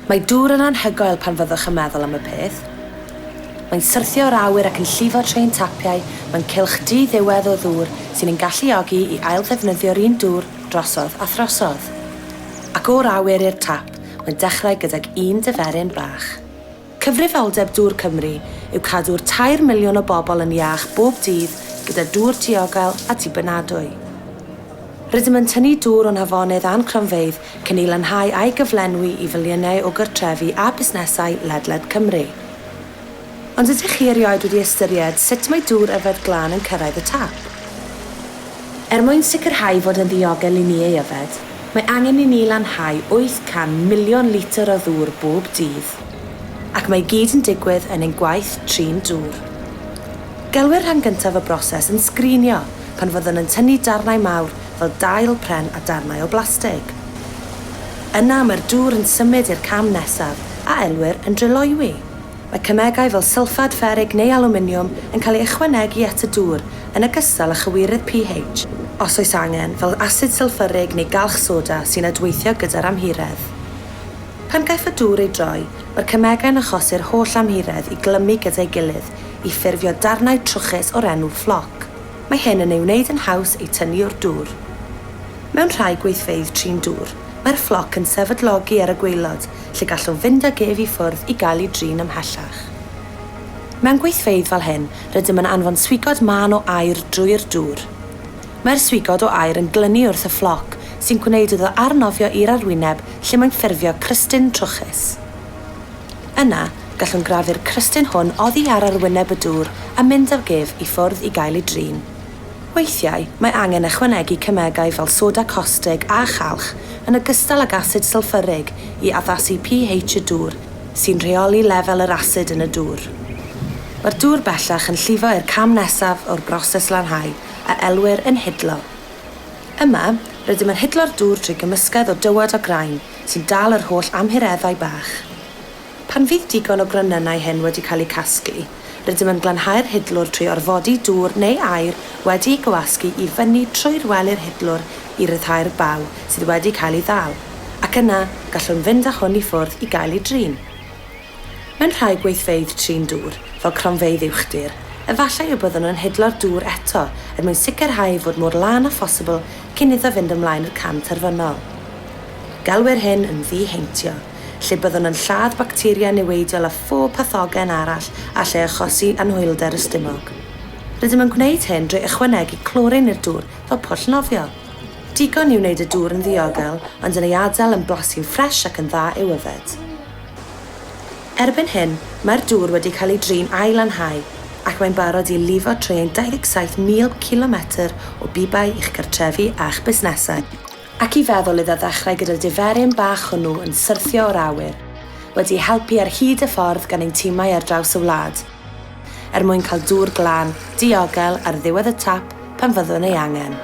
Mae dŵr yn anhygoel pan fyddwch yn meddwl am y peth. Mae'n syrthio o'r awyr ac yn llifo tre'n tapiau mewn cylch di-ddiwedd o ddŵr sy'n ein galluogi i ail-ddefnyddio'r un dŵr drosodd a throsodd. Ac o'r awyr i'r tap, mae'n dechrau gydag un diferyn bach. Cyfrifoldeb Dŵr Cymru yw cadw'r 2 miliwn o bobl yn iach bob dydd gyda dŵr diogel a dibynadwy. Rydym yn tynnu dŵr o'n hafonydd a'n cronfeydd cyn ei lanhau a'i gyflenwi i filiynau o gartrefi a busnesau ledled Cymru. Ond ydych chi erioed wedi ystyried sut mae dŵr yfed glân yn cyrraedd y tap? Mwyn sicrhau fod yn ddiogel i ni ei yfed, mae angen i ni lanhau 800 miliwn litr o ddŵr bob dydd. Ac mae gyd yn digwydd yn ein gwaith trin dŵr. Gelwyr rhan gyntaf y broses yn sgrinio pan fyddwn yn tynnu darnau mawr fel dail, pren a darnau o blastig. Yna mae'r dŵr yn symud i'r cam nesaf a elwyr yn dryloywi. Mae cymegau fel sylffad fferig neu alwminiwm yn cael ei ychwanegu at y dŵr yn ogystal â chywirydd pH, os oes angen fel asid sylffyrig neu galch soda sy'n adweithio gyda'r amhiredd. Pan gaiff y dŵr ei droi, mae'r cymegau'n achosi'r holl amhiredd i glymu gyda'i gilydd i ffurfio darnau trwchus o'r enw ffloc. Mae hyn yn ei wneud yn haws ei tynnu o'r dŵr. Mewn rhai gweithfeydd trin dŵr, mae'r ffloc yn sefydlogi ar y gwaelod, lle gallwn fynd ag ef i ffwrdd i gael ei drin ymhellach. Mewn gweithfeydd fel hyn, rydym yn anfon swigod mân o awyr drwy'r dŵr. Mae'r swigod o awyr yn glynu wrth y ffloc, sy'n gwneud iddo arnofio i'r arwyneb lle mae'n ffurfio crystyn trwchus. Yna, gallwn grafu'r crystyn hwn oddi ar arwyneb y dŵr a mynd ag ef i ffwrdd i gael ei drin. Weithiau, mae angen ychwanegu cymegau fel soda caustig a chalch yn ogystal ag asid sylffyrig i addasu pH y dŵr, sy'n rheoli lefel yr asid yn y dŵr. Mae'r dŵr bellach yn llifo i'r cam nesaf o'r broses lanhau a elwyr yn hidlo. Yma, rydym yn hidlo'r dŵr trwy gymysgedd o dywod o graen sy'n dal yr holl amhireddau bach. Pan fydd digon o granynau hyn wedi cael eu casglu, rydym yn glanhau'r hidlwr trwy orfodi dŵr neu awyr wedi ei gwasgu i fyny trwy'r wely'r hidlwr i ryddhau'r baw sydd wedi cael ei ddal, ac yna gallwn fynd â hwn i ffwrdd i gael ei drin. Mewn rhai gweithfeydd trin dŵr, fel cronfeydd uwchdir, efallai y byddwn yn hidlo'r dŵr eto mwyn sicrhau fod mor lan â phosibl cyn iddo fynd ymlaen i'r cam terfynol. Galwyr hyn yn ddi-heintio, lle byddwn yn lladd bacteria niweidiol a phob pathogen arall a lle achosi anhwylder y stumog. Rydym yn gwneud hyn drwy ychwanegu clorin i'r dŵr fel pwll nofio. Digon i wneud y dŵr yn ddiogel, ond yn ei adael yn blasu'n ffres ac yn dda i'w yfed. Erbyn hyn, mae'r dŵr wedi cael ei drin a'i lanhau, ac mae'n barod i lifo trwy'n 27,000 kilometr o bibau i'ch cartrefi a'ch busnesau. Ac i feddwl iddo ddechrau gyda diferyn bach hwnnw yn syrthio o'r awyr, wedi helpu ar hyd y ffordd gan ein timau ar draws y wlad, mwyn cael dŵr glân, diogel ar ddiwedd y tap pan fyddwn ei angen.